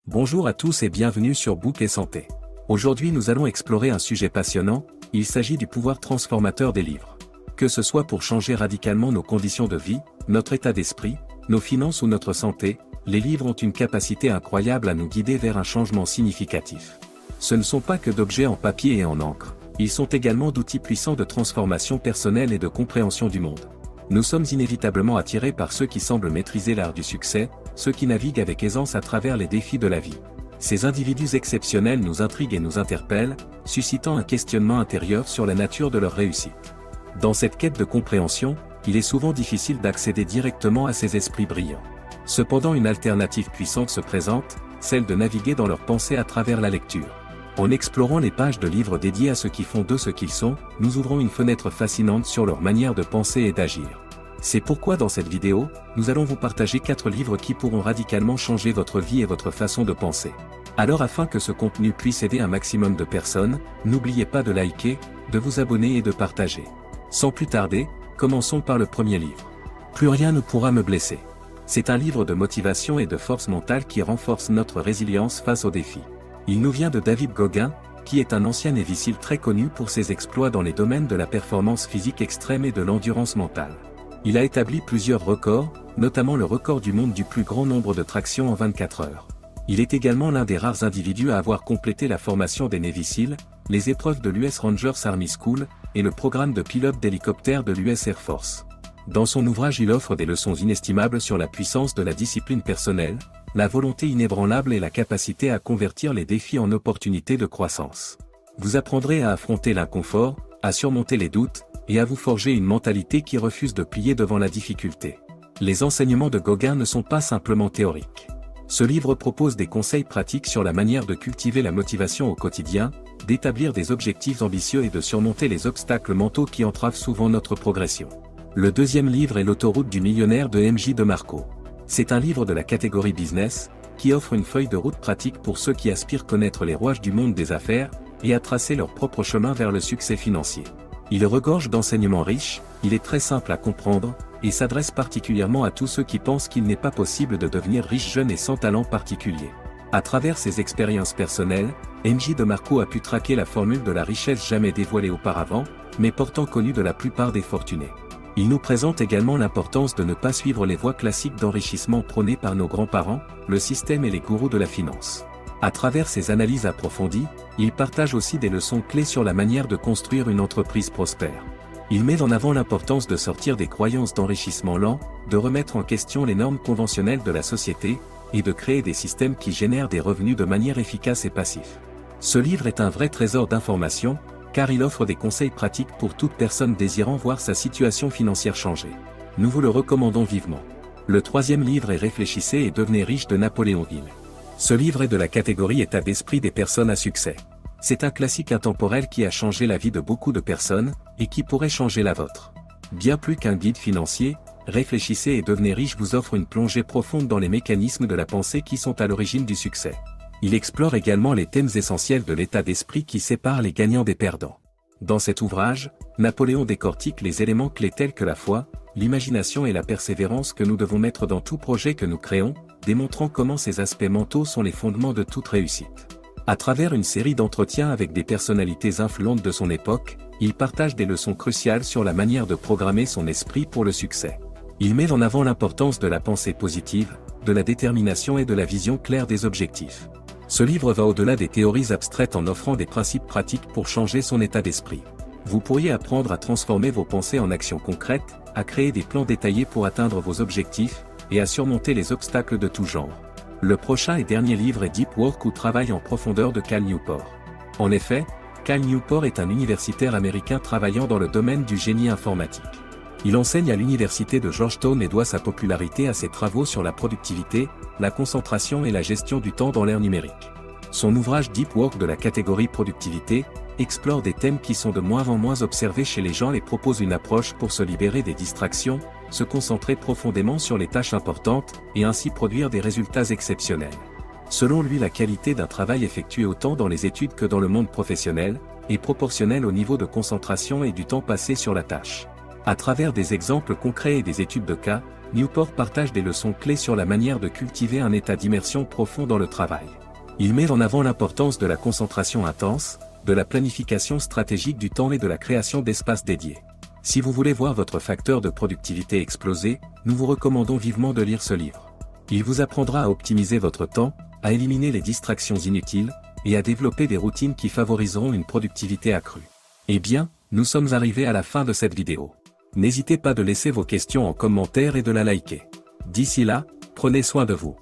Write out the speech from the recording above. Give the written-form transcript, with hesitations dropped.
Bonjour à tous et bienvenue sur Book et Santé. Aujourd'hui nous allons explorer un sujet passionnant, il s'agit du pouvoir transformateur des livres. Que ce soit pour changer radicalement nos conditions de vie, notre état d'esprit, nos finances ou notre santé, les livres ont une capacité incroyable à nous guider vers un changement significatif. Ce ne sont pas que d'objets en papier et en encre, ils sont également d'outils puissants de transformation personnelle et de compréhension du monde. Nous sommes inévitablement attirés par ceux qui semblent maîtriser l'art du succès, ceux qui naviguent avec aisance à travers les défis de la vie. Ces individus exceptionnels nous intriguent et nous interpellent, suscitant un questionnement intérieur sur la nature de leur réussite. Dans cette quête de compréhension, il est souvent difficile d'accéder directement à ces esprits brillants. Cependant une alternative puissante se présente, celle de naviguer dans leurs pensées à travers la lecture. En explorant les pages de livres dédiés à ceux qui font d'eux ce qu'ils sont, nous ouvrons une fenêtre fascinante sur leur manière de penser et d'agir. C'est pourquoi dans cette vidéo, nous allons vous partager 4 livres qui pourront radicalement changer votre vie et votre façon de penser. Alors afin que ce contenu puisse aider un maximum de personnes, n'oubliez pas de liker, de vous abonner et de partager. Sans plus tarder, commençons par le premier livre. Plus rien ne pourra me blesser. C'est un livre de motivation et de force mentale qui renforce notre résilience face aux défis. Il nous vient de David Goggins, qui est un ancien Navy SEAL très connu pour ses exploits dans les domaines de la performance physique extrême et de l'endurance mentale. Il a établi plusieurs records, notamment le record du monde du plus grand nombre de tractions en 24 heures. Il est également l'un des rares individus à avoir complété la formation des Navy SEAL, les épreuves de l'US Rangers Army School, et le programme de pilote d'hélicoptère de l'US Air Force. Dans son ouvrage il offre des leçons inestimables sur la puissance de la discipline personnelle, la volonté inébranlable et la capacité à convertir les défis en opportunités de croissance. Vous apprendrez à affronter l'inconfort, à surmonter les doutes, et à vous forger une mentalité qui refuse de plier devant la difficulté. Les enseignements de Goggins ne sont pas simplement théoriques. Ce livre propose des conseils pratiques sur la manière de cultiver la motivation au quotidien, d'établir des objectifs ambitieux et de surmonter les obstacles mentaux qui entravent souvent notre progression. Le deuxième livre est L'autoroute du millionnaire de M.J. DeMarco. C'est un livre de la catégorie business, qui offre une feuille de route pratique pour ceux qui aspirent à connaître les rouages du monde des affaires, et à tracer leur propre chemin vers le succès financier. Il regorge d'enseignements riches, il est très simple à comprendre, et s'adresse particulièrement à tous ceux qui pensent qu'il n'est pas possible de devenir riche jeune et sans talent particulier. À travers ses expériences personnelles, M.J. DeMarco a pu traquer la formule de la richesse jamais dévoilée auparavant, mais pourtant connue de la plupart des fortunés. Il nous présente également l'importance de ne pas suivre les voies classiques d'enrichissement prônées par nos grands-parents, le système et les gourous de la finance. À travers ses analyses approfondies, il partage aussi des leçons clés sur la manière de construire une entreprise prospère. Il met en avant l'importance de sortir des croyances d'enrichissement lent, de remettre en question les normes conventionnelles de la société, et de créer des systèmes qui génèrent des revenus de manière efficace et passive. Ce livre est un vrai trésor d'informations, car il offre des conseils pratiques pour toute personne désirant voir sa situation financière changer. Nous vous le recommandons vivement. Le troisième livre est Réfléchissez et devenez riche de Napoléon Hill. Ce livre est de la catégorie état d'esprit des personnes à succès. C'est un classique intemporel qui a changé la vie de beaucoup de personnes, et qui pourrait changer la vôtre. Bien plus qu'un guide financier, Réfléchissez et devenez riche vous offre une plongée profonde dans les mécanismes de la pensée qui sont à l'origine du succès. Il explore également les thèmes essentiels de l'état d'esprit qui séparent les gagnants des perdants. Dans cet ouvrage, Napoléon décortique les éléments clés tels que la foi, l'imagination et la persévérance que nous devons mettre dans tout projet que nous créons, démontrant comment ces aspects mentaux sont les fondements de toute réussite. À travers une série d'entretiens avec des personnalités influentes de son époque, il partage des leçons cruciales sur la manière de programmer son esprit pour le succès. Il met en avant l'importance de la pensée positive, de la détermination et de la vision claire des objectifs. Ce livre va au-delà des théories abstraites en offrant des principes pratiques pour changer son état d'esprit. Vous pourriez apprendre à transformer vos pensées en actions concrètes, à créer des plans détaillés pour atteindre vos objectifs, et à surmonter les obstacles de tout genre. Le prochain et dernier livre est Deep Work ou Travail en profondeur de Cal Newport. En effet, Cal Newport est un universitaire américain travaillant dans le domaine du génie informatique. Il enseigne à l'université de Georgetown et doit sa popularité à ses travaux sur la productivité, la concentration et la gestion du temps dans l'ère numérique. Son ouvrage Deep Work de la catégorie productivité explore des thèmes qui sont de moins en moins observés chez les gens et propose une approche pour se libérer des distractions, se concentrer profondément sur les tâches importantes et ainsi produire des résultats exceptionnels. Selon lui, la qualité d'un travail effectué autant dans les études que dans le monde professionnel est proportionnelle au niveau de concentration et du temps passé sur la tâche. À travers des exemples concrets et des études de cas, Newport partage des leçons clés sur la manière de cultiver un état d'immersion profond dans le travail. Il met en avant l'importance de la concentration intense, de la planification stratégique du temps et de la création d'espaces dédiés. Si vous voulez voir votre facteur de productivité exploser, nous vous recommandons vivement de lire ce livre. Il vous apprendra à optimiser votre temps, à éliminer les distractions inutiles, et à développer des routines qui favoriseront une productivité accrue. Eh bien, nous sommes arrivés à la fin de cette vidéo. N'hésitez pas de laisser vos questions en commentaire et de la liker. D'ici là, prenez soin de vous.